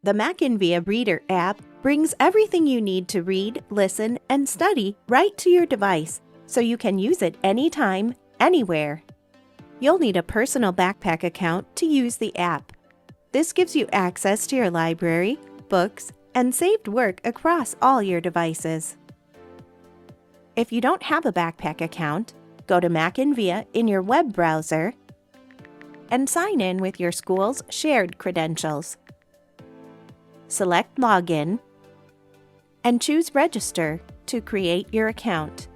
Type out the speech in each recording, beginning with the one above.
The MackinVIA Reader app brings everything you need to read, listen, and study right to your device, so you can use it anytime, anywhere. You'll need a personal backpack account to use the app. This gives you access to your library, books, and saved work across all your devices. If you don't have a backpack account, go to MackinVIA in your web browser and sign in with your school's shared credentials. Select Login and choose Register to create your account.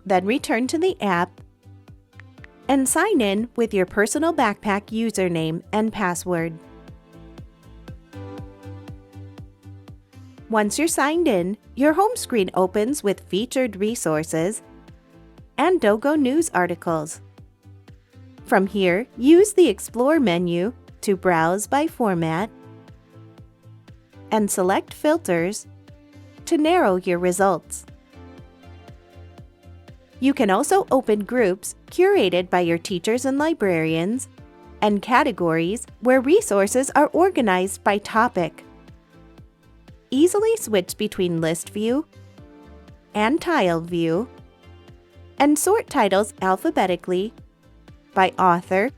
Then return to the app and sign in with your personal backpack username and password. Once you're signed in, your home screen opens with featured resources and Dogo news articles. From here, use the Explore menu to browse by format and select Filters to narrow your results. You can also open groups curated by your teachers and librarians and categories where resources are organized by topic. Easily switch between List View and Tile View and sort titles alphabetically by author,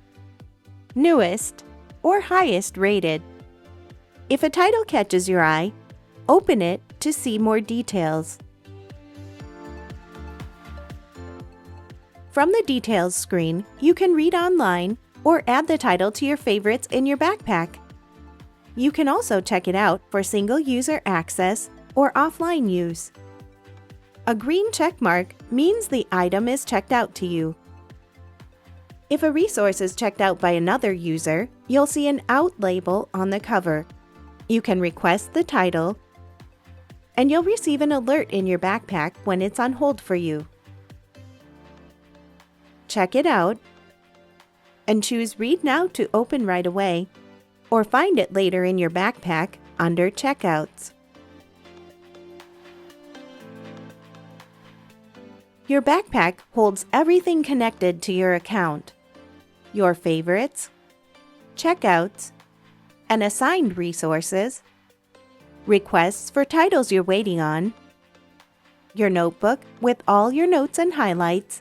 newest, or highest rated. If a title catches your eye, open it to see more details. From the Details screen, you can read online or add the title to your favorites in your backpack. You can also check it out for single-user access or offline use. A green check mark means the item is checked out to you. If a resource is checked out by another user, you'll see an Out label on the cover. You can request the title, and you'll receive an alert in your backpack when it's on hold for you. Check it out and choose Read Now to open right away, or find it later in your backpack under Checkouts. Your backpack holds everything connected to your account: your favorites, checkouts, and assigned resources, requests for titles you're waiting on, your notebook with all your notes and highlights,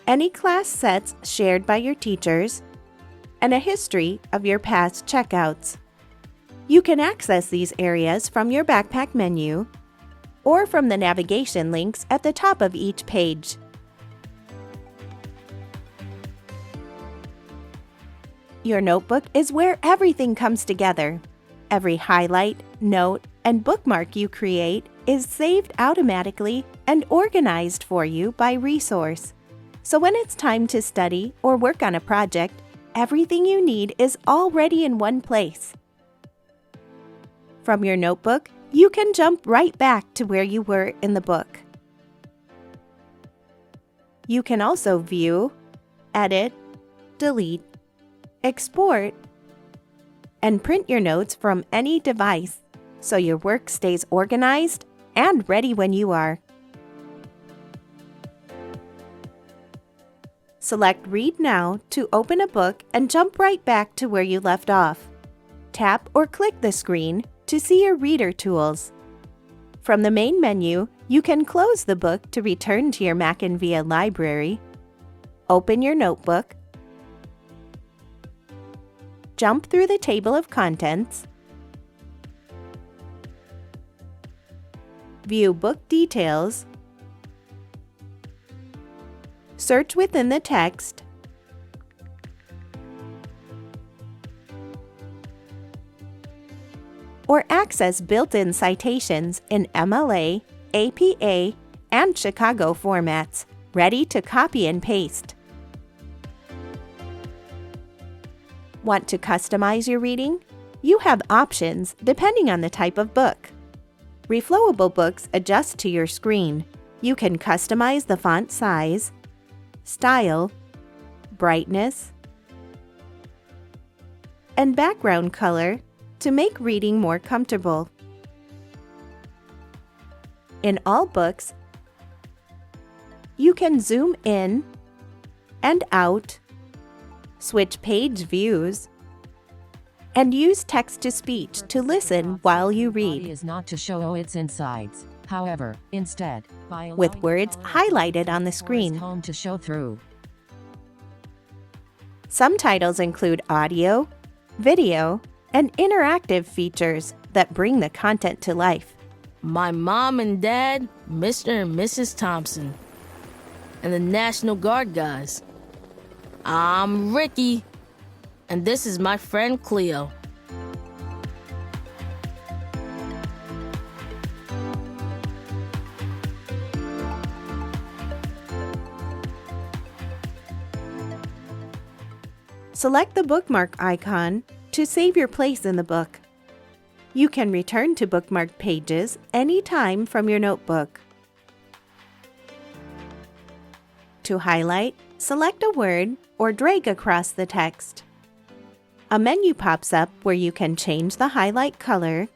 any class sets shared by your teachers, and a history of your past checkouts. You can access these areas from your backpack menu or from the navigation links at the top of each page. Your notebook is where everything comes together. Every highlight, note, and bookmark you create is saved automatically and organized for you by resource. So when it's time to study or work on a project, everything you need is already in one place. From your notebook, you can jump right back to where you were in the book. You can also view, edit, delete, export, and print your notes from any device, so your work stays organized and ready when you are. Select Read Now to open a book and jump right back to where you left off. Tap or click the screen to see your reader tools. From the main menu, you can close the book to return to your MackinVIA library, open your notebook, jump through the table of contents, view book details, search within the text, or access built-in citations in MLA, APA, and Chicago formats, ready to copy and paste. Want to customize your reading? You have options depending on the type of book. Reflowable books adjust to your screen. You can customize the font size, style, brightness, and background color to make reading more comfortable. In all books, you can zoom in and out, switch page views, and use text-to-speech to listen while you read. Is not to show its insides. However, instead, by with words highlighted on the screen. Home to show through. Some titles include audio, video, and interactive features that bring the content to life. My mom and dad, Mr. and Mrs. Thompson, and the National Guard guys. I'm Ricky, and this is my friend Cleo. Select the bookmark icon to save your place in the book. You can return to bookmarked pages anytime from your notebook. To highlight, select a word or drag across the text. A menu pops up where you can change the highlight color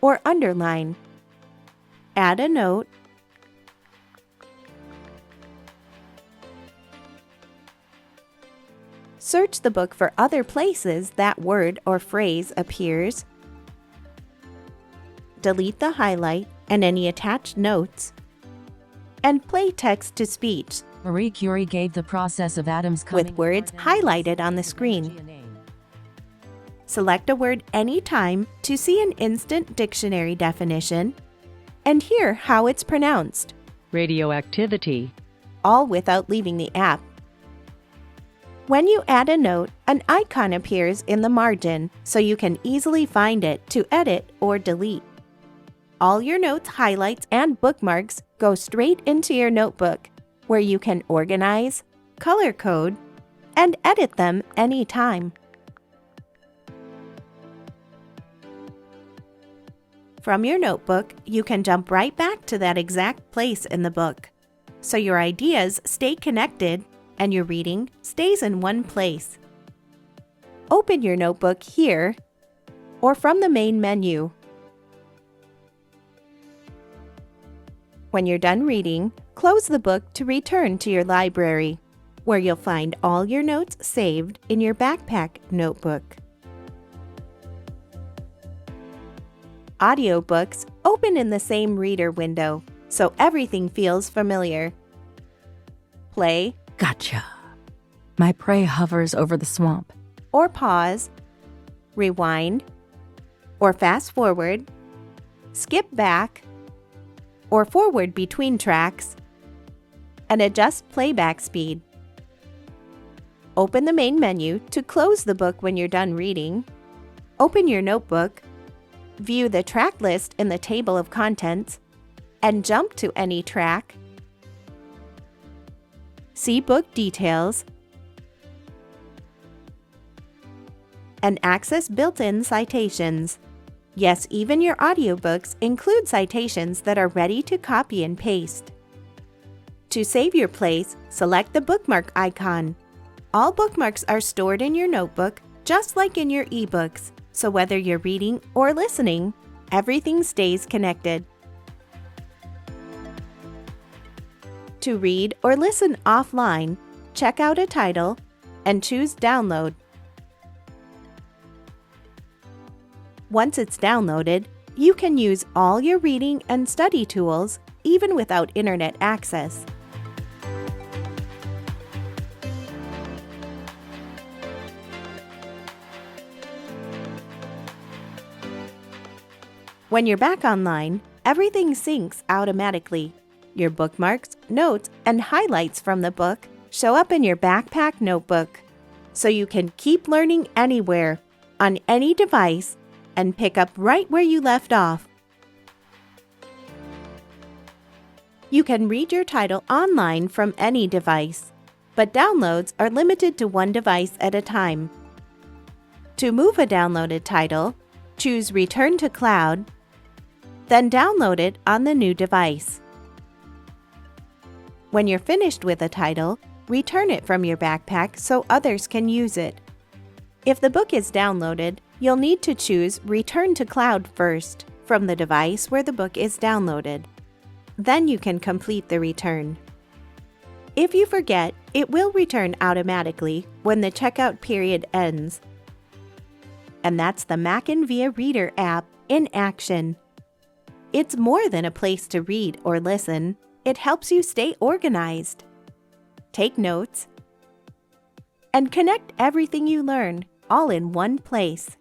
or underline, add a note, search the book for other places that word or phrase appears, delete the highlight and any attached notes, and play text-to-speech Marie Curie gave the process of atoms with words highlighted on the screen. Select a word anytime to see an instant dictionary definition and hear how it's pronounced. Radioactivity. All without leaving the app. When you add a note, an icon appears in the margin so you can easily find it to edit or delete. All your notes, highlights, and bookmarks go straight into your notebook, where you can organize, color code, and edit them anytime. From your notebook, you can jump right back to that exact place in the book, so your ideas stay connected and your reading stays in one place. Open your notebook here or from the main menu. When you're done reading, close the book to return to your library, where you'll find all your notes saved in your backpack notebook. Audiobooks open in the same reader window, so everything feels familiar. Play, Gotcha. My prey hovers over the swamp. or pause, rewind, or fast forward, skip back, or forward between tracks, and adjust playback speed. Open the main menu to close the book when you're done reading. Open your notebook, view the track list in the table of contents, and jump to any track. See book details, and access built-in citations. Yes, even your audiobooks include citations that are ready to copy and paste. To save your place, select the bookmark icon. All bookmarks are stored in your notebook, just like in your ebooks, so whether you're reading or listening, everything stays connected. To read or listen offline, check out a title and choose Download. Once it's downloaded, you can use all your reading and study tools even without internet access. When you're back online, everything syncs automatically. Your bookmarks, notes, and highlights from the book show up in your backpack notebook, so you can keep learning anywhere, on any device, and pick up right where you left off. You can read your title online from any device, but downloads are limited to one device at a time. To move a downloaded title, choose Return to Cloud, then download it on the new device. When you're finished with a title, return it from your backpack so others can use it. If the book is downloaded, you'll need to choose Return to Cloud first from the device where the book is downloaded. Then you can complete the return. If you forget, it will return automatically when the checkout period ends. And that's the MackinVIA Reader app in action. It's more than a place to read or listen. It helps you stay organized, take notes, and connect everything you learn all in one place.